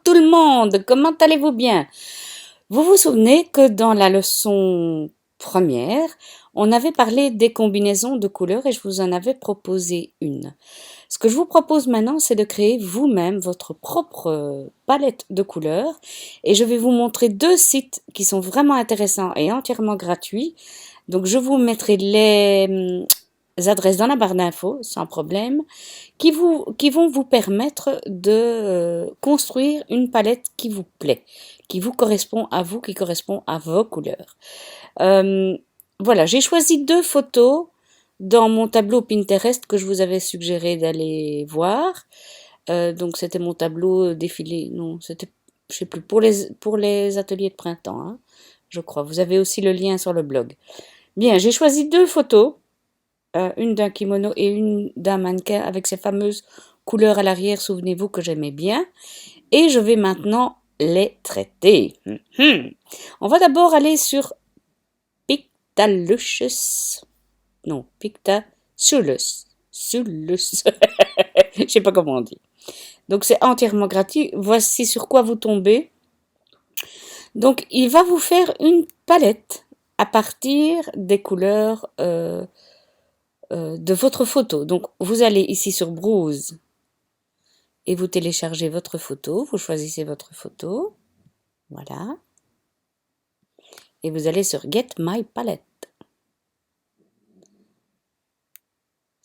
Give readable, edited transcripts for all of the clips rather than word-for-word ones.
tout le monde, comment allez-vous bien? Vous vous souvenez que dans la leçon première, on avait parlé des combinaisons de couleurs et je vous en avais proposé une. Ce que je vous propose maintenant, c'est de créer vous-même votre propre palette de couleurs et je vais vous montrer deux sites qui sont vraiment intéressants et entièrement gratuits. Donc je vous mettrai les adresses dans la barre d'infos, sans problème, qui vont vous permettre de construire une palette qui vous plaît, qui vous correspond à vous, qui correspond à vos couleurs. Voilà, j'ai choisi deux photos dans mon tableau Pinterest que je vous avais suggéré d'aller voir. Donc c'était mon tableau défilé, non, c'était, je sais plus, pour les ateliers de printemps, hein, je crois. Vous avez aussi le lien sur le blog. Bien, j'ai choisi deux photos, une d'un kimono et une d'un mannequin avec ces fameuses couleurs à l'arrière, souvenez-vous que j'aimais bien. Et je vais maintenant les traiter. On va d'abord aller sur Pictaluchus. Non, Pictasulus. Sulus. Je sais pas comment on dit. Donc c'est entièrement gratuit. Voici sur quoi vous tombez. Donc il va vous faire une palette à partir des couleurs de votre photo. Donc vous allez ici sur Browse et vous téléchargez votre photo. Vous choisissez votre photo. Voilà. Et vous allez sur Get My Palette.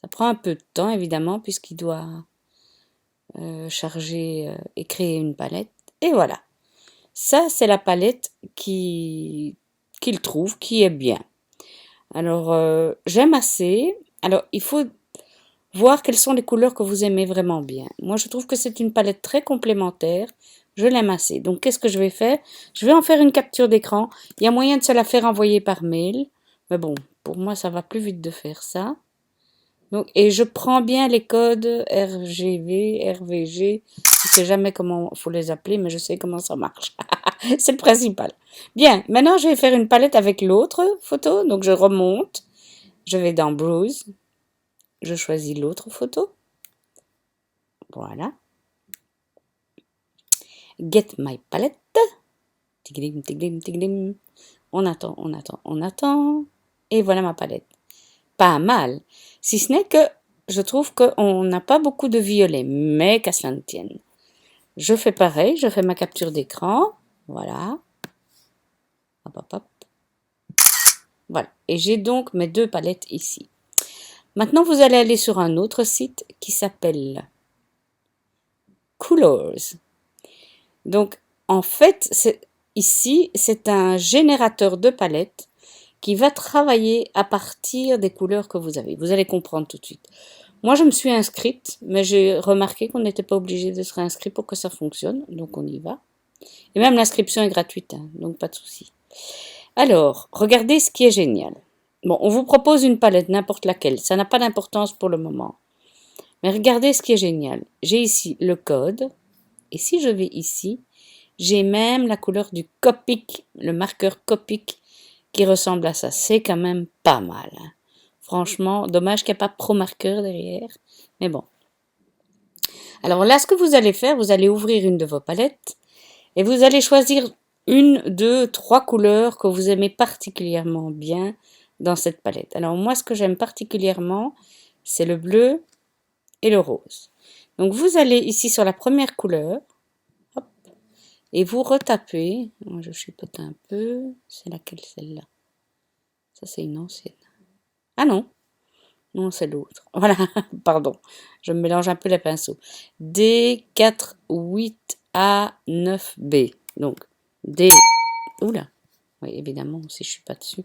Ça prend un peu de temps évidemment puisqu'il doit charger et créer une palette. Et voilà. Ça, c'est la palette qu'il trouve, qui est bien. Alors, j'aime assez. Alors, il faut voir quelles sont les couleurs que vous aimez vraiment bien. Moi, je trouve que c'est une palette très complémentaire. Je l'aime assez. Donc, qu'est-ce que je vais faire? Je vais en faire une capture d'écran. Il y a moyen de se la faire envoyer par mail. Mais bon, pour moi, ça va plus vite de faire ça. Donc, et je prends bien les codes RGV, RVG. Je sais jamais comment il faut les appeler, mais je sais comment ça marche. C'est le principal. Bien, maintenant je vais faire une palette avec l'autre photo. Donc je remonte, je vais dans Browse, je choisis l'autre photo. Voilà. Get my palette. Tiglim, tiglim, tiglim. On attend, on attend, on attend. Et voilà ma palette. Pas mal. Si ce n'est que je trouve qu'on n'a pas beaucoup de violet, mais qu'à cela ne tienne. Je fais pareil, je fais ma capture d'écran. Voilà. Hop, hop, hop. Voilà. Et j'ai donc mes deux palettes ici. Maintenant, vous allez aller sur un autre site qui s'appelle Colors. Donc, en fait, ici, c'est un générateur de palettes qui va travailler à partir des couleurs que vous avez. Vous allez comprendre tout de suite. Moi, je me suis inscrite, mais j'ai remarqué qu'on n'était pas obligé de se réinscrire pour que ça fonctionne. Donc, on y va. Et même l'inscription est gratuite, hein, donc pas de souci. Alors, regardez ce qui est génial. Bon, on vous propose une palette, n'importe laquelle. Ça n'a pas d'importance pour le moment. Mais regardez ce qui est génial. J'ai ici le code. Et si je vais ici, j'ai même la couleur du Copic, le marqueur Copic qui ressemble à ça. C'est quand même pas mal. Hein. Franchement, dommage qu'il n'y ait pas Pro Marqueur derrière. Mais bon. Alors là, ce que vous allez faire, vous allez ouvrir une de vos palettes et vous allez choisir une, deux, trois couleurs que vous aimez particulièrement bien dans cette palette. Alors moi, ce que j'aime particulièrement, c'est le bleu et le rose. Donc vous allez ici sur la première couleur, hop, et vous retapez. Moi, je chipote un peu. C'est laquelle, celle-là? Ça, c'est une ancienne. Ah non, non, c'est l'autre. Voilà, pardon, je me mélange un peu les pinceaux. D4, 8A, 9B. Donc, D... Oula, oui, évidemment, si je suis pas dessus.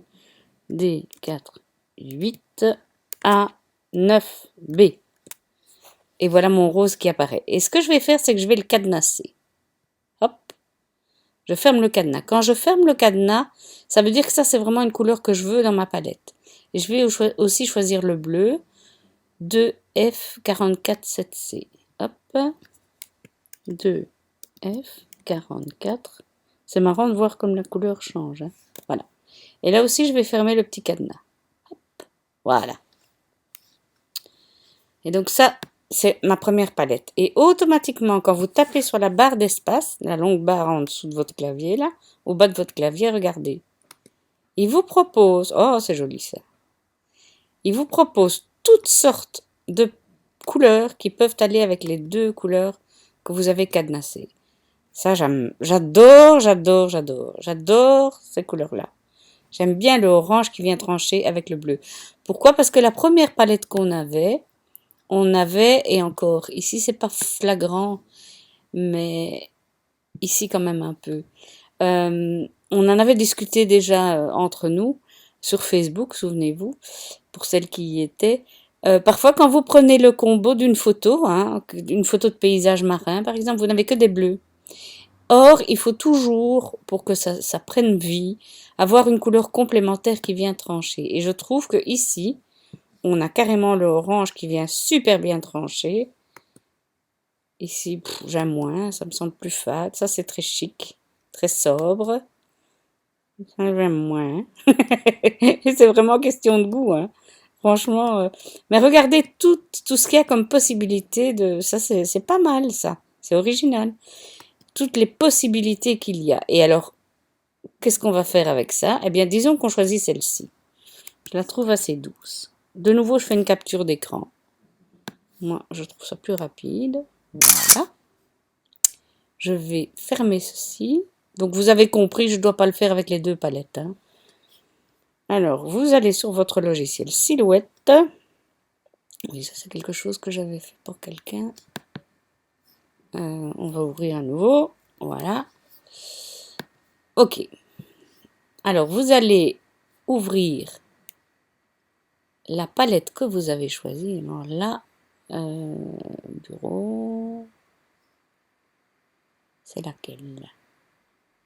D4, 8A, 9B. Et voilà mon rose qui apparaît. Et ce que je vais faire, c'est que je vais le cadenasser. Hop, je ferme le cadenas. Quand je ferme le cadenas, ça veut dire que ça, c'est vraiment une couleur que je veux dans ma palette. Et je vais aussi choisir le bleu, 2F44-7C. Hop, 2F44. C'est marrant de voir comme la couleur change. Hein. Voilà. Et là aussi, je vais fermer le petit cadenas. Hop, voilà. Et donc ça, c'est ma première palette. Et automatiquement, quand vous tapez sur la barre d'espace, la longue barre en dessous de votre clavier, là, au bas de votre clavier, regardez. Il vous propose, oh c'est joli ça, il vous propose toutes sortes de couleurs qui peuvent aller avec les deux couleurs que vous avez cadenassées. Ça, j'adore ces couleurs-là. J'aime bien le orange qui vient trancher avec le bleu. Pourquoi? Parce que la première palette qu'on avait, et encore, ici c'est pas flagrant, mais ici quand même un peu. On en avait discuté déjà entre nous sur Facebook, souvenez-vous, pour celles qui y étaient. Parfois, quand vous prenez le combo d'une photo, hein, une photo de paysage marin, par exemple, vous n'avez que des bleus. Or, il faut toujours, pour que ça prenne vie, avoir une couleur complémentaire qui vient trancher. Et je trouve que ici, on a carrément le orange qui vient super bien trancher. Ici, j'aime moins, ça me semble plus fade. Ça, c'est très chic, très sobre. Ça, j'aime moins. C'est vraiment question de goût, hein. Franchement. Mais regardez tout ce qu'il y a comme possibilité de. Ça, c'est pas mal, ça. C'est original. Toutes les possibilités qu'il y a. Et alors, qu'est-ce qu'on va faire avec ça? Eh bien, disons qu'on choisit celle-ci. Je la trouve assez douce. De nouveau, je fais une capture d'écran. Moi, je trouve ça plus rapide. Voilà. Je vais fermer ceci. Donc, vous avez compris, je ne dois pas le faire avec les deux palettes, hein. Alors, vous allez sur votre logiciel Silhouette. Oui, ça, c'est quelque chose que j'avais fait pour quelqu'un. On va ouvrir à nouveau. Voilà. OK. Alors, vous allez ouvrir la palette que vous avez choisie. Alors là, bureau, c'est laquelle?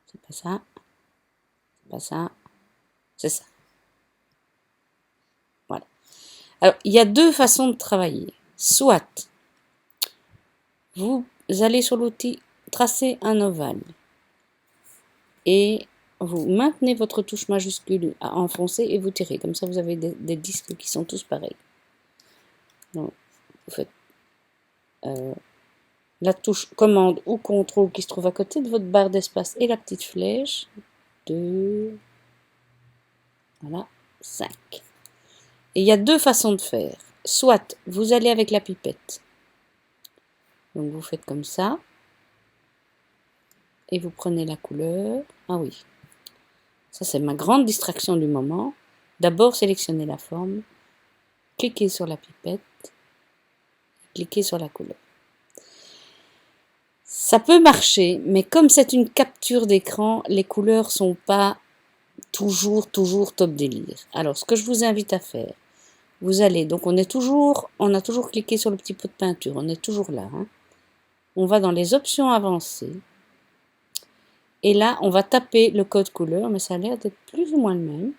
C'est pas ça, c'est pas ça, c'est ça. Voilà. Alors, il y a deux façons de travailler. Soit, vous allez sur l'outil tracer un ovale et vous maintenez votre touche majuscule à enfoncer et vous tirez. Comme ça, vous avez des disques qui sont tous pareils. Donc, vous faites la touche commande ou contrôle qui se trouve à côté de votre barre d'espace et la petite flèche. 2, voilà, 5. Et il y a deux façons de faire. Soit vous allez avec la pipette. Donc vous faites comme ça. Et vous prenez la couleur. Ah oui. Ça c'est ma grande distraction du moment. D'abord sélectionnez la forme. Cliquez sur la pipette. Cliquez sur la couleur. Ça peut marcher, mais comme c'est une capture d'écran, les couleurs sont pas toujours top délire. Alors ce que je vous invite à faire, vous allez, donc on a toujours cliqué sur le petit pot de peinture, on est toujours là, hein. On va dans les options avancées, et là on va taper le code couleur, mais ça a l'air d'être plus ou moins le même.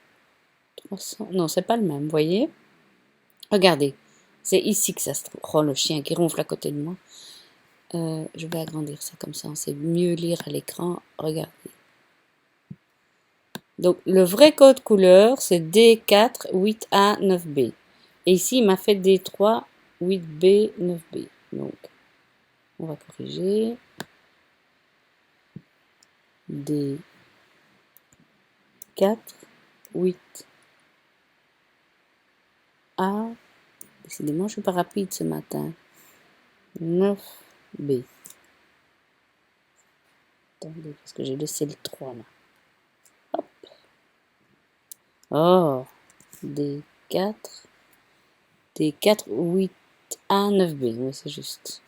300, non, c'est pas le même, vous voyez. Regardez, c'est ici que ça se trouve. Oh, le chien qui ronfle à côté de moi. Je vais agrandir ça comme ça, on sait mieux lire à l'écran. Regardez. Donc le vrai code couleur, c'est D4 8A 9B. Et ici, il m'a fait D3 8B 9B. Donc, on va corriger. D4 8A. Décidément, je ne suis pas rapide ce matin. 9B. Attendez, parce que j'ai laissé le 3 là. Hop. Oh, D4 8A 9B. Oui, c'est juste.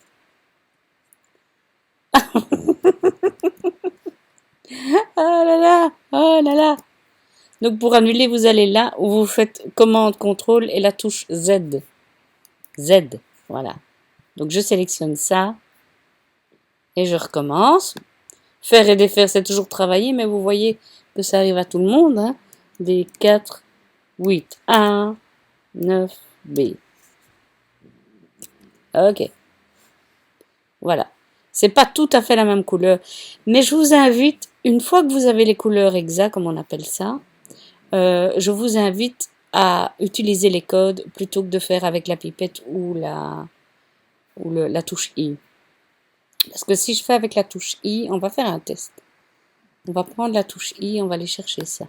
Oh là là, oh là là. Donc pour annuler, vous allez là où vous faites commande, contrôle et la touche Z. Z, voilà. Donc je sélectionne ça et je recommence. Faire et défaire, c'est toujours travailler, mais vous voyez que ça arrive à tout le monde, hein. Des 4, 8, 1, 9, B. Ok. Voilà. C'est pas tout à fait la même couleur, mais je vous invite, une fois que vous avez les couleurs exactes, comme on appelle ça, je vous invite à utiliser les codes plutôt que de faire avec la pipette ou ou la touche I. Parce que si je fais avec la touche I, on va faire un test. On va prendre la touche I, on va aller chercher ça.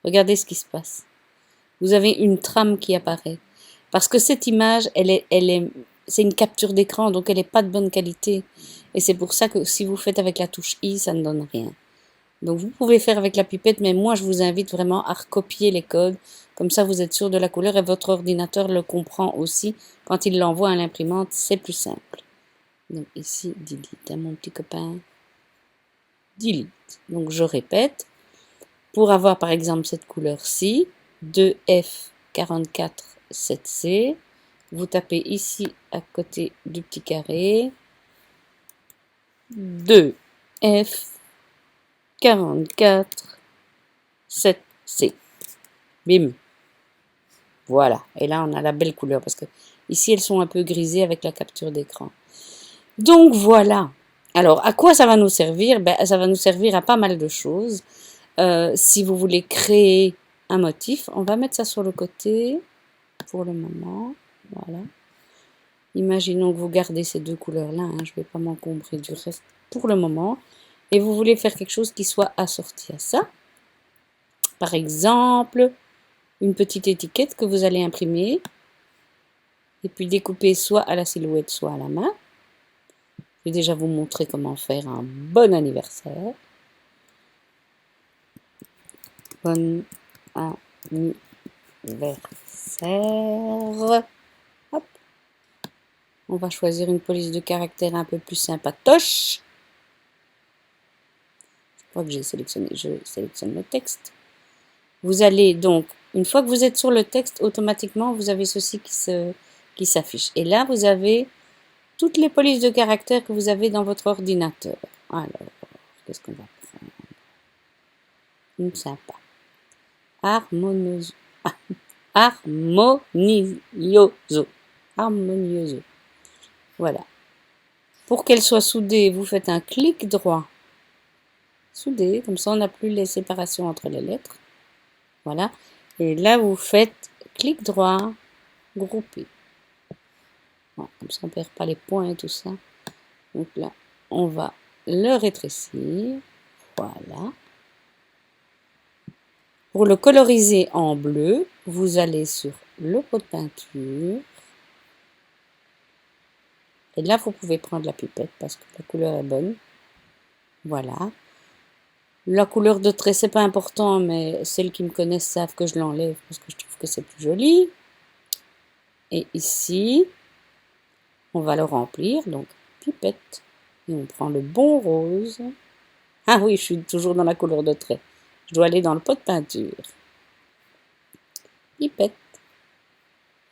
Regardez ce qui se passe. Vous avez une trame qui apparaît. Parce que cette image, c'est une capture d'écran, donc elle n'est pas de bonne qualité. Et c'est pour ça que si vous faites avec la touche I, ça ne donne rien. Donc vous pouvez faire avec la pipette, mais moi je vous invite vraiment à recopier les codes. Comme ça vous êtes sûr de la couleur et votre ordinateur le comprend aussi. Quand il l'envoie à l'imprimante, c'est plus simple. Donc ici, delete, hein, mon petit copain. Delete. Donc je répète. Pour avoir par exemple cette couleur-ci, 2F44-7C, vous tapez ici à côté du petit carré, 2F44-7C. Bim. Voilà. Et là, on a la belle couleur parce que ici, elles sont un peu grisées avec la capture d'écran. Donc voilà. Alors, à quoi ça va nous servir? Ben, ça va nous servir à pas mal de choses. Si vous voulez créer un motif, on va mettre ça sur le côté pour le moment. Voilà. Imaginons que vous gardez ces deux couleurs-là. Hein, je ne vais pas m'encombrer du reste pour le moment. Et vous voulez faire quelque chose qui soit assorti à ça. Par exemple, une petite étiquette que vous allez imprimer et puis découper soit à la silhouette, soit à la main. Je vais déjà vous montrer comment faire un bon anniversaire. Bon anniversaire. Hop. On va choisir une police de caractère un peu plus sympatoche. Je crois que j'ai sélectionné. Je sélectionne le texte. Vous allez donc, une fois que vous êtes sur le texte, automatiquement, vous avez ceci qui s'affiche. Et là, vous avez toutes les polices de caractère que vous avez dans votre ordinateur. Alors, qu'est-ce qu'on va prendre? Une sympa. Harmonioso. Harmonioso. Voilà. Pour qu'elle soit soudée, vous faites un clic droit. Souder, comme ça on n'a plus les séparations entre les lettres. Voilà. Et là, vous faites clic droit, grouper. Voilà, comme ça on ne perd pas les points et tout ça. Donc là, on va le rétrécir. Voilà. Pour le coloriser en bleu, vous allez sur le pot de peinture. Et là, vous pouvez prendre la pipette parce que la couleur est bonne. Voilà. La couleur de trait, c'est pas important, mais celles qui me connaissent savent que je l'enlève parce que je trouve que c'est plus joli. Et ici, on va le remplir. Donc, pipette. Et on prend le bon rose. Ah oui, je suis toujours dans la couleur de trait. Je dois aller dans le pot de peinture. Pipette.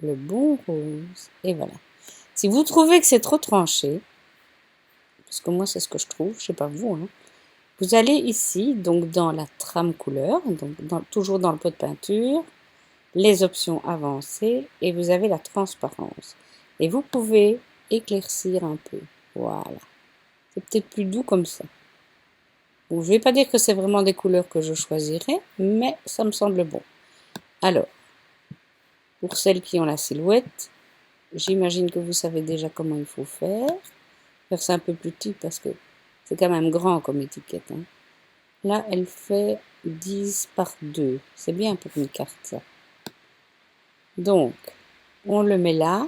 Le bon rose. Et voilà. Si vous trouvez que c'est trop tranché, parce que moi c'est ce que je trouve, je sais pas vous, hein, vous allez ici, donc dans la trame couleur, donc toujours dans le pot de peinture, les options avancées, et vous avez la transparence. Et vous pouvez éclaircir un peu. Voilà. C'est peut-être plus doux comme ça. Bon, je ne vais pas dire que c'est vraiment des couleurs que je choisirais, mais ça me semble bon. Alors, pour celles qui ont la silhouette, j'imagine que vous savez déjà comment il faut faire. Faire ça un peu plus petit parce que c'est quand même grand comme étiquette. Hein. Là, elle fait 10 par 2. C'est bien pour une carte, ça. Donc, on le met là.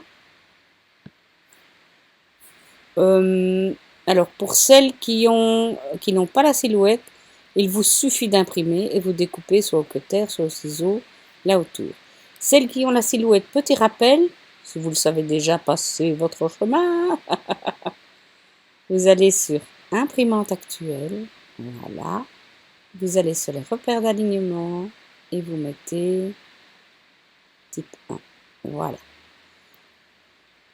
Alors, pour celles qui n'ont pas la silhouette, il vous suffit d'imprimer et vous découpez soit au cutter, soit au ciseau, là autour. Celles qui ont la silhouette, petit rappel, si vous le savez déjà, passez votre chemin. Vous allez sur imprimante actuelle, voilà. Vous allez sur les repères d'alignement et vous mettez type 1. Voilà.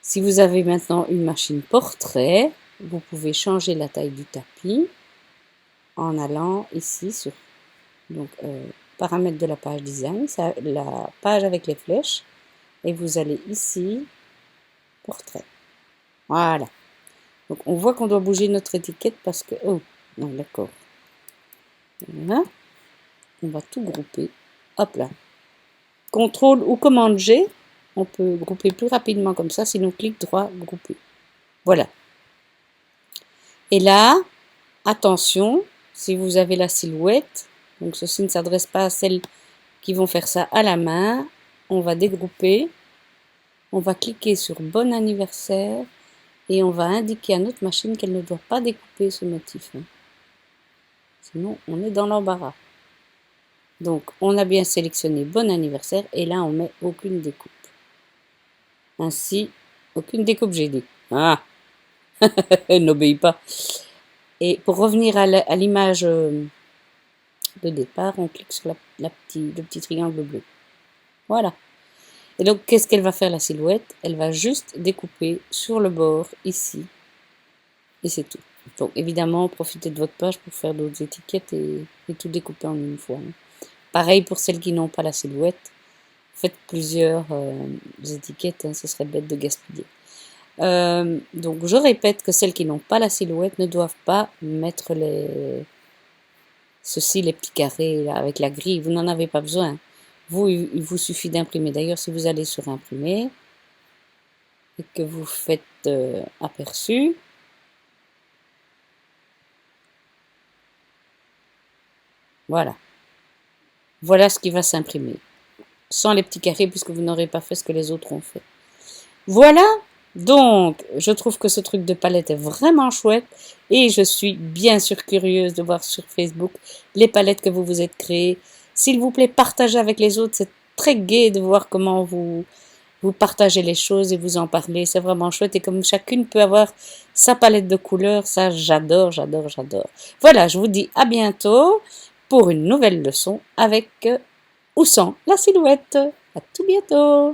Si vous avez maintenant une machine portrait, vous pouvez changer la taille du tapis en allant ici sur donc, paramètres de la page design, la page avec les flèches, et vous allez ici, portrait. Voilà. Donc on voit qu'on doit bouger notre étiquette parce que... Oh, non, d'accord. Voilà. On va tout grouper. Hop là. CTRL ou commande G. On peut grouper plus rapidement comme ça, sinon clic droit, grouper. Voilà. Et là, attention, si vous avez la silhouette, donc ceci ne s'adresse pas à celles qui vont faire ça à la main, on va dégrouper, on va cliquer sur bon anniversaire et on va indiquer à notre machine qu'elle ne doit pas découper ce motif. Sinon, on est dans l'embarras. Donc, on a bien sélectionné bon anniversaire et là, on met aucune découpe. Ainsi, aucune découpe, j'ai dit. Ah, elle n'obéit pas. Et pour revenir à l'image de départ, on clique sur le petit triangle bleu. Voilà. Et donc, qu'est-ce qu'elle va faire la silhouette? Elle va juste découper sur le bord, ici. Et c'est tout. Donc, évidemment, profitez de votre page pour faire d'autres étiquettes et tout découper en une fois. Pareil pour celles qui n'ont pas la silhouette. Faites plusieurs étiquettes, ce serait bête de gaspiller. Donc, je répète que celles qui n'ont pas la silhouette ne doivent pas mettre les petits carrés là, avec la grille. Vous n'en avez pas besoin. Vous, il vous suffit d'imprimer. D'ailleurs, si vous allez sur imprimer et que vous faites aperçu, voilà. Voilà ce qui va s'imprimer. Sans les petits carrés puisque vous n'aurez pas fait ce que les autres ont fait. Voilà. Donc, je trouve que ce truc de palette est vraiment chouette et je suis bien sûr curieuse de voir sur Facebook les palettes que vous vous êtes créées. S'il vous plaît, partagez avec les autres. C'est très gai de voir comment vous partagez les choses et vous en parlez. C'est vraiment chouette et comme chacune peut avoir sa palette de couleurs, ça j'adore, j'adore, j'adore. Voilà, je vous dis à bientôt pour une nouvelle leçon avec ou sans la silhouette. À tout bientôt.